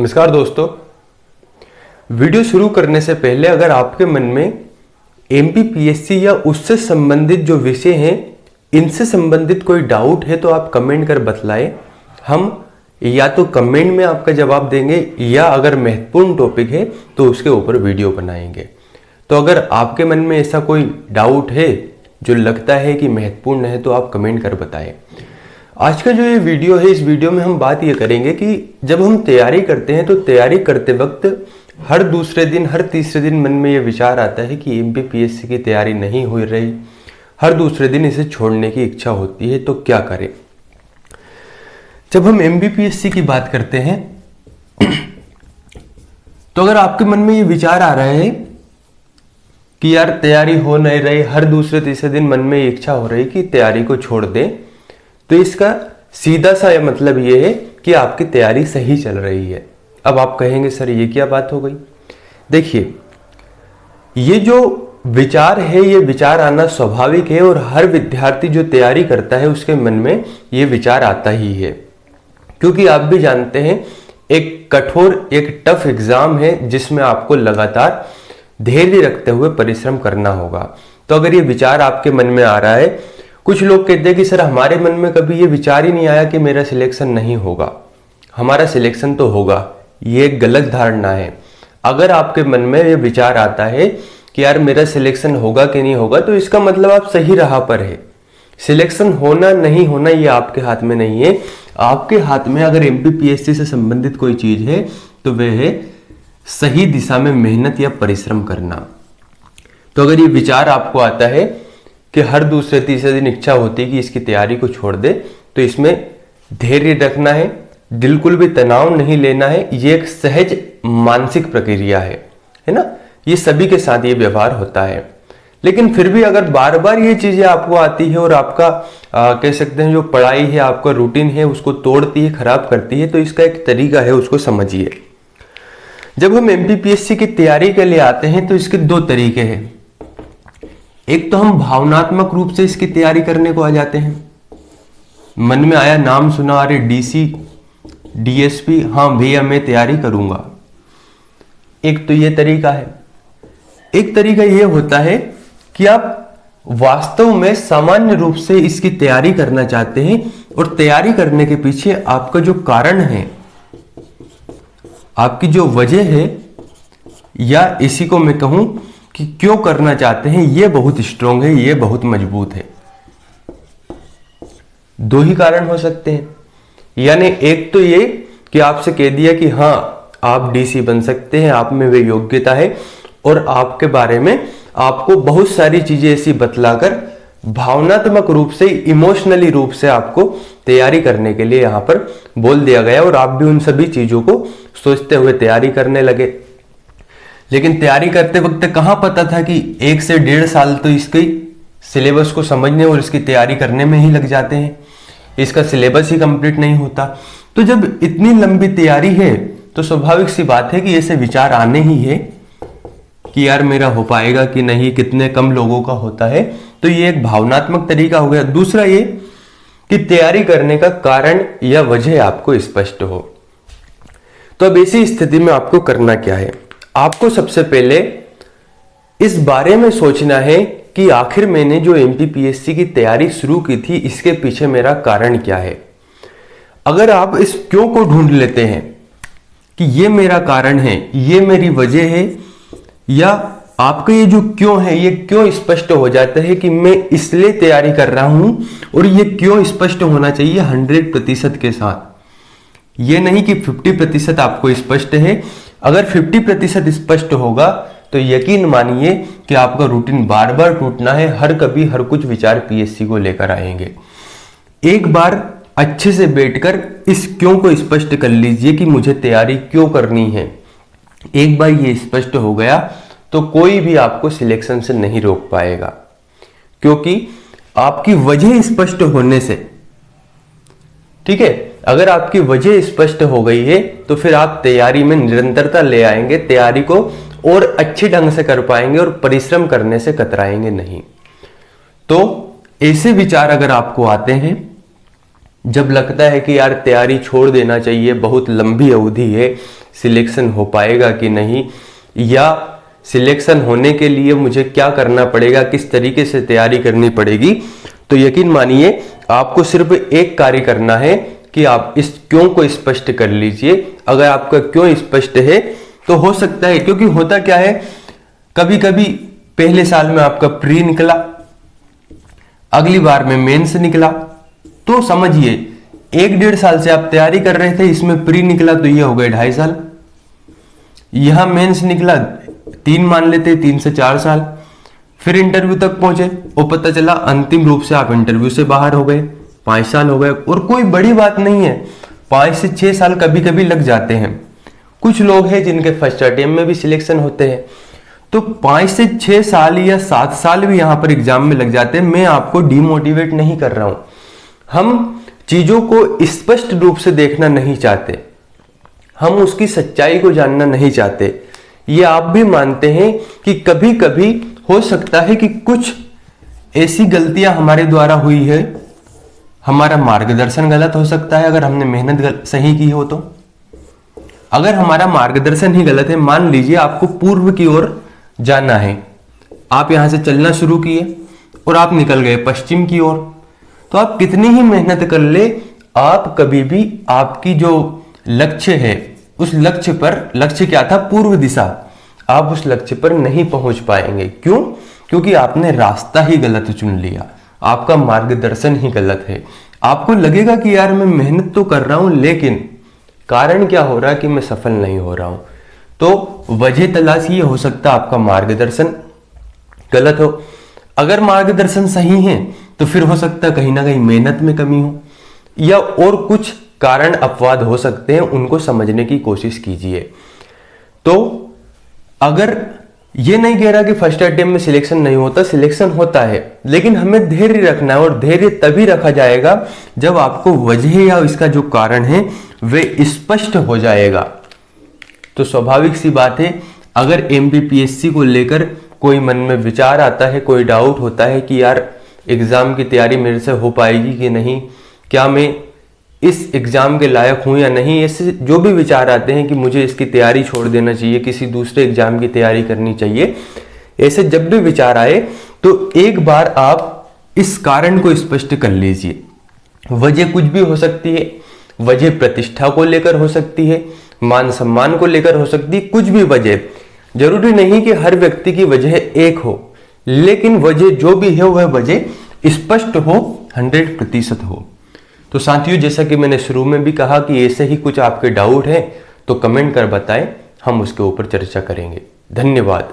नमस्कार दोस्तों। वीडियो शुरू करने से पहले अगर आपके मन में एमपीपीएससी या उससे संबंधित जो विषय हैं इनसे संबंधित कोई डाउट है तो आप कमेंट कर बतलाएं। हम या तो कमेंट में आपका जवाब देंगे या अगर महत्वपूर्ण टॉपिक है तो उसके ऊपर वीडियो बनाएंगे। तो अगर आपके मन में ऐसा कोई डाउट है जो लगता है कि महत्वपूर्ण है तो आप कमेंट कर बताएं। आज का जो ये वीडियो है, इस वीडियो में हम बात ये करेंगे कि जब हम तैयारी करते हैं तो तैयारी करते वक्त हर दूसरे दिन हर तीसरे दिन मन में ये विचार आता है कि एमपीपीएससी की तैयारी नहीं हो रही, हर दूसरे दिन इसे छोड़ने की इच्छा होती है, तो क्या करें। जब हम एमपीपीएससी की बात करते हैं तो अगर आपके मन में ये विचार आ रहा है कि यार तैयारी हो नहीं रही, हर दूसरे तीसरे दिन मन में इच्छा हो रही कि तैयारी को छोड़ दें, तो इसका सीधा सा मतलब ये है कि आपकी तैयारी सही चल रही है। अब आप कहेंगे सर ये क्या बात हो गई। देखिए, ये जो विचार है ये विचार आना स्वाभाविक है और हर विद्यार्थी जो तैयारी करता है उसके मन में ये विचार आता ही है, क्योंकि आप भी जानते हैं एक कठोर एक टफ एग्जाम है जिसमें आपको लगातार धैर्य रखते हुए परिश्रम करना होगा। तो अगर ये विचार आपके मन में आ रहा है, कुछ लोग कहते हैं कि सर हमारे मन में कभी ये विचार ही नहीं आया कि मेरा सिलेक्शन नहीं होगा, हमारा सिलेक्शन तो होगा। ये एक गलत धारणा है। अगर आपके मन में ये विचार आता है कि यार मेरा सिलेक्शन होगा कि नहीं होगा, तो इसका मतलब आप सही राह पर है। सिलेक्शन होना नहीं होना ये आपके हाथ में नहीं है। आपके हाथ में अगर एमपीपीएससी से संबंधित कोई चीज है तो वह है सही दिशा में मेहनत या परिश्रम करना। तो अगर ये विचार आपको आता है कि हर दूसरे तीसरे दिन इच्छा होती है कि इसकी तैयारी को छोड़ दे, तो इसमें धैर्य रखना है, बिल्कुल भी तनाव नहीं लेना है। ये एक सहज मानसिक प्रक्रिया है ना। ये सभी के साथ ये व्यवहार होता है। लेकिन फिर भी अगर बार बार ये चीजें आपको आती है और आपका कह सकते हैं जो पढ़ाई है, आपका रूटीन है, उसको तोड़ती है, खराब करती है, तो इसका एक तरीका है, उसको समझिए। जब हम एमपीपीएससी की तैयारी के लिए आते हैं तो इसके दो तरीके हैं। एक तो हम भावनात्मक रूप से इसकी तैयारी करने को आ जाते हैं। मन में आया, नाम सुना, अरे डीसी डीएसपी, हाँ भैया मैं तैयारी करूंगा। एक तो ये तरीका है। एक तरीका ये होता है कि आप वास्तव में सामान्य रूप से इसकी तैयारी करना चाहते हैं और तैयारी करने के पीछे आपका जो कारण है, आपकी जो वजह है, या इसी को मैं कहूं कि क्यों करना चाहते हैं, ये बहुत स्ट्रांग है, ये बहुत मजबूत है। दो ही कारण हो सकते हैं। यानी एक तो ये कि आपसे कह दिया कि हाँ आप डीसी बन सकते हैं, आप में वे योग्यता है, और आपके बारे में आपको बहुत सारी चीजें ऐसी बतलाकर भावनात्मक रूप से, इमोशनली रूप से आपको तैयारी करने के लिए यहां पर बोल दिया गया और आप भी उन सभी चीजों को सोचते हुए तैयारी करने लगे। लेकिन तैयारी करते वक्त कहां पता था कि 1 से 1.5 साल तो इसके सिलेबस को समझने और इसकी तैयारी करने में ही लग जाते हैं। इसका सिलेबस ही कंप्लीट नहीं होता। तो जब इतनी लंबी तैयारी है तो स्वाभाविक सी बात है कि ऐसे विचार आने ही है कि यार मेरा हो पाएगा कि नहीं, कितने कम लोगों का होता है। तो ये एक भावनात्मक तरीका हो गया। दूसरा ये कि तैयारी करने का कारण या वजह आपको स्पष्ट हो। तो अब ऐसी स्थिति में आपको करना क्या है। आपको सबसे पहले इस बारे में सोचना है कि आखिर मैंने जो एमपीपीएससी की तैयारी शुरू की थी इसके पीछे मेरा कारण क्या है। अगर आप इस क्यों को ढूंढ लेते हैं कि ये मेरा कारण है, ये मेरी वजह है, या आपका ये जो क्यों है, ये क्यों स्पष्ट हो जाता है कि मैं इसलिए तैयारी कर रहा हूं, और ये क्यों स्पष्ट होना चाहिए 100% के साथ। ये नहीं कि 50% आपको स्पष्ट है। अगर 50% स्पष्ट होगा तो यकीन मानिए कि आपका रूटीन बार बार टूटना है। हर कभी हर कुछ विचार पीएससी को लेकर आएंगे। एक बार अच्छे से बैठकर इस क्यों को स्पष्ट कर लीजिए कि मुझे तैयारी क्यों करनी है। एक बार ये स्पष्ट हो गया तो कोई भी आपको सिलेक्शन से नहीं रोक पाएगा, क्योंकि आपकी वजह स्पष्ट होने से, ठीक है, अगर आपकी वजह स्पष्ट हो गई है तो फिर आप तैयारी में निरंतरता ले आएंगे, तैयारी को और अच्छे ढंग से कर पाएंगे और परिश्रम करने से कतराएंगे नहीं। तो ऐसे विचार अगर आपको आते हैं जब लगता है कि यार तैयारी छोड़ देना चाहिए, बहुत लंबी अवधि है, सिलेक्शन हो पाएगा कि नहीं, या सिलेक्शन होने के लिए मुझे क्या करना पड़ेगा, किस तरीके से तैयारी करनी पड़ेगी, तो यकीन मानिए आपको सिर्फ एक कार्य करना है कि आप इस क्यों को स्पष्ट कर लीजिए। अगर आपका क्यों स्पष्ट है तो हो सकता है, क्योंकि होता क्या है, कभी कभी पहले साल में आपका प्री निकला, अगली बार में मेंस निकला, तो समझिए 1-1.5 साल से आप तैयारी कर रहे थे, इसमें प्री निकला तो ये हो गए 2.5 साल, यहां मेंस निकला 3 मान लेते, 3 से 4 साल, फिर इंटरव्यू तक पहुंचे और पता चला अंतिम रूप से आप इंटरव्यू से बाहर हो गए, 5 साल हो गए। और कोई बड़ी बात नहीं है, 5 से 6 साल कभी कभी लग जाते हैं। कुछ लोग हैं जिनके फर्स्ट अटेम्प्ट में भी सिलेक्शन होते हैं, तो 5 से 6 साल या 7 साल भी यहां पर एग्जाम में लग जाते हैं। मैं आपको डिमोटिवेट नहीं कर रहा हूं, हम चीजों को स्पष्ट रूप से देखना नहीं चाहते, हम उसकी सच्चाई को जानना नहीं चाहते। ये आप भी मानते हैं कि कभी कभी हो सकता है कि कुछ ऐसी गलतियां हमारे द्वारा हुई है, हमारा मार्गदर्शन गलत हो सकता है अगर हमने मेहनत सही की हो तो। अगर हमारा मार्गदर्शन ही गलत है, मान लीजिए आपको पूर्व की ओर जाना है, आप यहां से चलना शुरू किए और आप निकल गए पश्चिम की ओर, तो आप कितनी ही मेहनत कर ले, आप कभी भी आपकी जो लक्ष्य है उस लक्ष्य पर, लक्ष्य क्या था, पूर्व दिशा, आप उस लक्ष्य पर नहीं पहुंच पाएंगे। क्यों? क्योंकि आपने रास्ता ही गलत चुन लिया, आपका मार्गदर्शन ही गलत है। आपको लगेगा कि यार मैं मेहनत तो कर रहा हूं, लेकिन कारण क्या हो रहा है कि मैं सफल नहीं हो रहा हूं। तो वजह तलाशिए, हो सकता है आपका मार्गदर्शन गलत हो। अगर मार्गदर्शन सही है तो फिर हो सकता है कहीं ना कहीं मेहनत में कमी हो, या और कुछ कारण अपवाद हो सकते हैं, उनको समझने की कोशिश कीजिए। तो अगर ये नहीं कह रहा कि फर्स्ट अटेम्प्ट में सिलेक्शन नहीं होता, सिलेक्शन होता है, लेकिन हमें धैर्य रखना है, और धैर्य तभी रखा जाएगा जब आपको वजह या इसका जो कारण है वे स्पष्ट हो जाएगा। तो स्वाभाविक सी बात है, अगर एमपीपीएससी को लेकर कोई मन में विचार आता है, कोई डाउट होता है कि यार एग्जाम की तैयारी मेरे से हो पाएगी कि नहीं, क्या मैं इस एग्जाम के लायक हूं या नहीं, ऐसे जो भी विचार आते हैं कि मुझे इसकी तैयारी छोड़ देना चाहिए, किसी दूसरे एग्जाम की तैयारी करनी चाहिए, ऐसे जब भी विचार आए तो एक बार आप इस कारण को स्पष्ट कर लीजिए। वजह कुछ भी हो सकती है, वजह प्रतिष्ठा को लेकर हो सकती है, मान सम्मान को लेकर हो सकती है, कुछ भी वजह, जरूरी नहीं कि हर व्यक्ति की वजह एक हो, लेकिन वजह जो भी है वह वजह स्पष्ट हो, 100% हो। तो साथियों, जैसा कि मैंने शुरू में भी कहा कि ऐसे ही कुछ आपके डाउट हैं तो कमेंट कर बताएं, हम उसके ऊपर चर्चा करेंगे। धन्यवाद।